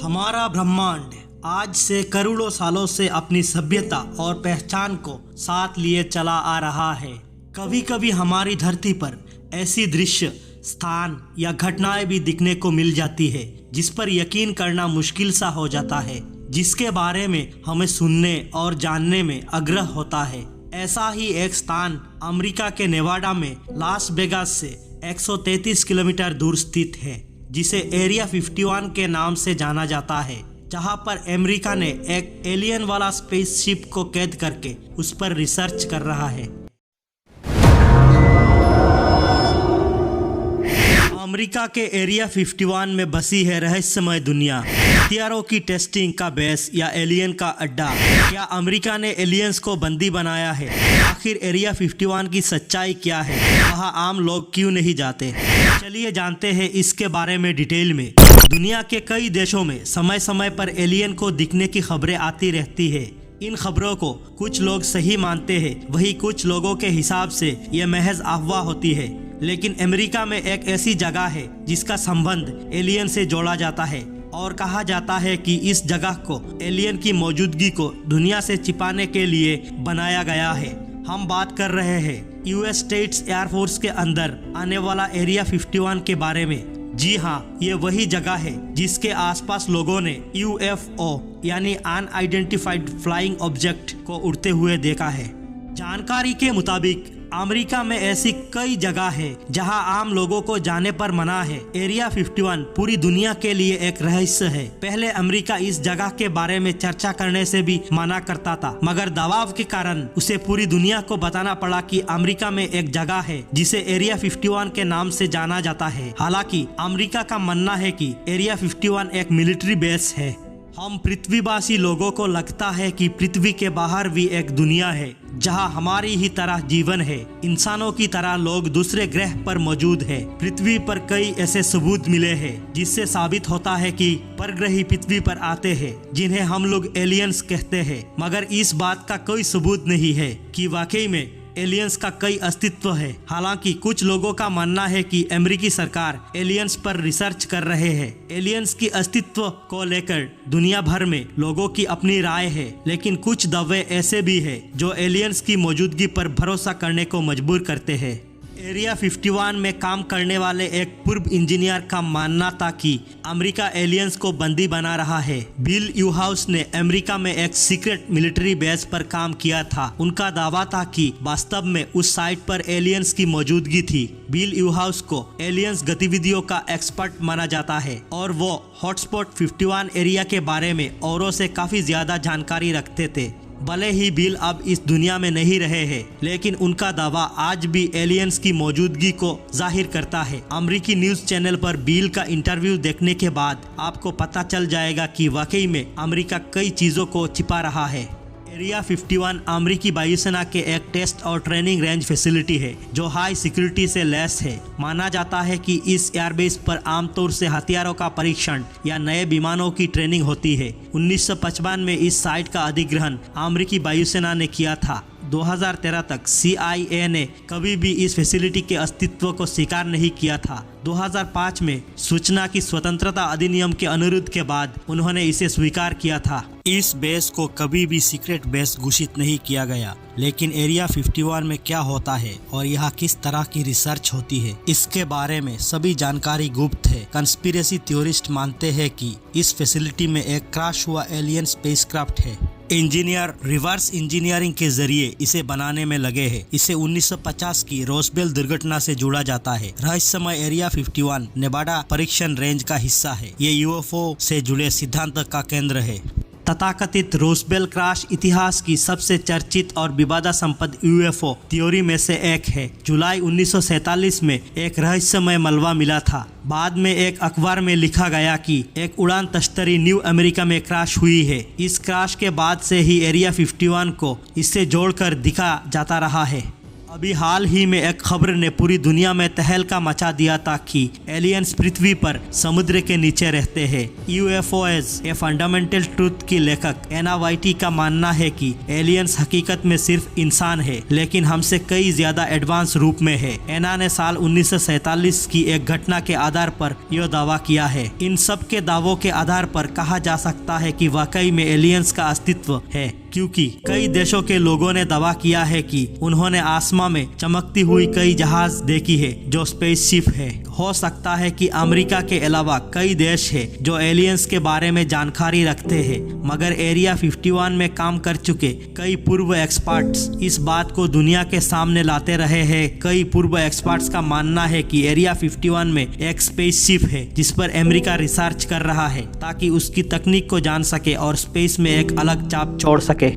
हमारा ब्रह्मांड आज से करोड़ों सालों से अपनी सभ्यता और पहचान को साथ लिए चला आ रहा है। कभी कभी हमारी धरती पर ऐसी दृश्य, स्थान या घटनाएं भी दिखने को मिल जाती है जिस पर यकीन करना मुश्किल सा हो जाता है, जिसके बारे में हमें सुनने और जानने में आग्रह होता है। ऐसा ही एक स्थान अमेरिका के नेवाडा में लास वेगास से 133 किलोमीटर दूर स्थित है, जिसे एरिया 51 के नाम से जाना जाता है, जहां पर अमेरिका ने एक एलियन वाला स्पेसशिप को कैद करके उस पर रिसर्च कर रहा है। अमेरिका के एरिया 51 में बसी है रहस्यमय दुनिया, हथियारों की टेस्टिंग का बेस या एलियन का अड्डा। क्या अमेरिका ने एलियंस को बंदी बनाया है? आखिर एरिया 51 की सच्चाई क्या है? वहाँ आम लोग क्यों नहीं जाते? चलिए जानते हैं इसके बारे में डिटेल में। दुनिया के कई देशों में समय समय पर एलियन को दिखने की खबरें आती रहती है। इन खबरों को कुछ लोग सही मानते हैं, वहीं कुछ लोगों के हिसाब से ये महज अफवाह होती है। लेकिन अमेरिका में एक ऐसी जगह है जिसका संबंध एलियन से जोड़ा जाता है और कहा जाता है कि इस जगह को एलियन की मौजूदगी को दुनिया से छिपाने के लिए बनाया गया है। हम बात कर रहे हैं यूएस स्टेट्स एयरफोर्स के अंदर आने वाला एरिया 51 के बारे में। जी हाँ, ये वही जगह है जिसके आसपास लोगों ने यूएफओ यानी अनआइडेंटिफाइड फ्लाइंग ऑब्जेक्ट को उड़ते हुए देखा है। जानकारी के मुताबिक अमेरिका में ऐसी कई जगह है जहां आम लोगों को जाने पर मना है। एरिया 51 पूरी दुनिया के लिए एक रहस्य है। पहले अमेरिका इस जगह के बारे में चर्चा करने से भी मना करता था, मगर दबाव के कारण उसे पूरी दुनिया को बताना पड़ा कि अमेरिका में एक जगह है जिसे एरिया 51 के नाम से जाना जाता है। हालांकि अमेरिका का मानना है कि एरिया 51 एक मिलिट्री बेस है। हम पृथ्वीवासी लोगों को लगता है कि पृथ्वी के बाहर भी एक दुनिया है जहां हमारी ही तरह जीवन है। इंसानों की तरह लोग दूसरे ग्रह पर मौजूद है। पृथ्वी पर कई ऐसे सबूत मिले हैं जिससे साबित होता है कि परग्रही पृथ्वी पर आते हैं, जिन्हें हम लोग एलियंस कहते हैं। मगर इस बात का कोई सबूत नहीं है कि वाकई में एलियंस का कई अस्तित्व है। हालांकि कुछ लोगों का मानना है कि अमेरिकी सरकार एलियंस पर रिसर्च कर रहे हैं। एलियंस की अस्तित्व को लेकर दुनिया भर में लोगों की अपनी राय है, लेकिन कुछ दावे ऐसे भी हैं जो एलियंस की मौजूदगी पर भरोसा करने को मजबूर करते हैं। एरिया 51 में काम करने वाले एक पूर्व इंजीनियर का मानना था कि अमेरिका एलियंस को बंदी बना रहा है। बिल यूहाउस ने अमेरिका में एक सीक्रेट मिलिट्री बेस पर काम किया था। उनका दावा था कि वास्तव में उस साइट पर एलियंस की मौजूदगी थी। बिल यूहाउस को एलियंस गतिविधियों का एक्सपर्ट माना जाता है और वो हॉटस्पॉट 51 एरिया के बारे में औरों से काफी ज्यादा जानकारी रखते थे। भले ही बिल अब इस दुनिया में नहीं रहे हैं, लेकिन उनका दावा आज भी एलियंस की मौजूदगी को जाहिर करता है। अमेरिकी न्यूज चैनल पर बिल का इंटरव्यू देखने के बाद आपको पता चल जाएगा कि वाकई में अमेरिका कई चीजों को छिपा रहा है। एरिया 51 अमेरिकी वायुसेना के एक टेस्ट और ट्रेनिंग रेंज फैसिलिटी है जो हाई सिक्योरिटी से लैस है। माना जाता है कि इस एयरबेस पर आमतौर से हथियारों का परीक्षण या नए विमानों की ट्रेनिंग होती है। 1955 में इस साइट का अधिग्रहण अमेरिकी वायुसेना ने किया था। 2013 तक CIA ने कभी भी इस फैसिलिटी के अस्तित्व को स्वीकार नहीं किया था। 2005 में सूचना की स्वतंत्रता अधिनियम के अनुरोध के बाद उन्होंने इसे स्वीकार किया था। इस बेस को कभी भी सीक्रेट बेस घोषित नहीं किया गया, लेकिन एरिया 51 में क्या होता है और यहाँ किस तरह की रिसर्च होती है, इसके बारे में सभी जानकारी गुप्त है। कंस्पिरेसी थ्योरिस्ट मानते हैं कि इस फैसिलिटी में एक क्रैश हुआ एलियन स्पेसक्राफ्ट है। इंजीनियर रिवर्स इंजीनियरिंग के जरिए इसे बनाने में लगे हैं। इसे 1950 की रोसवेल दुर्घटना से जोड़ा जाता है। रहस्यमय एरिया 51 नेवाडा परीक्षण रेंज का हिस्सा है। ये यूएफओ से जुड़े सिद्धांत का केंद्र है। तथाकथित रोसवेल क्रैश इतिहास की सबसे चर्चित और विवादास्पद यूएफओ थ्योरी में से एक है। जुलाई 1947 में एक रहस्यमय मलबा मिला था। बाद में एक अखबार में लिखा गया कि एक उड़ान तश्तरी न्यू अमेरिका में क्रैश हुई है। इस क्रैश के बाद से ही एरिया 51 को इससे जोड़कर दिखा जाता रहा है। अभी हाल ही में एक खबर ने पूरी दुनिया में तहलका मचा दिया था कि एलियंस पृथ्वी पर समुद्र के नीचे रहते हैं। UFOs ए फंडामेंटल ट्रूथ की लेखक एना वाइटी का मानना है कि एलियंस हकीकत में सिर्फ इंसान है, लेकिन हमसे कई ज्यादा एडवांस रूप में है। एना ने साल 1947 की एक घटना के आधार पर यह दावा किया है। इन सब के दावों के आधार पर कहा जा सकता है कि वाकई में एलियंस का अस्तित्व है, क्योंकि कई देशों के लोगों ने दावा किया है कि उन्होंने आसमां में चमकती हुई कई जहाज देखी है जो स्पेसशिप है। हो सकता है कि अमेरिका के अलावा कई देश है जो एलियंस के बारे में जानकारी रखते हैं, मगर एरिया 51 में काम कर चुके कई पूर्व एक्सपर्ट्स इस बात को दुनिया के सामने लाते रहे हैं। कई पूर्व एक्सपर्ट्स का मानना है कि एरिया 51 में एक स्पेसशिप है जिस पर अमेरिका रिसर्च कर रहा है ताकि उसकी तकनीक को जान सके और स्पेस में एक अलग छाप छोड़ सके।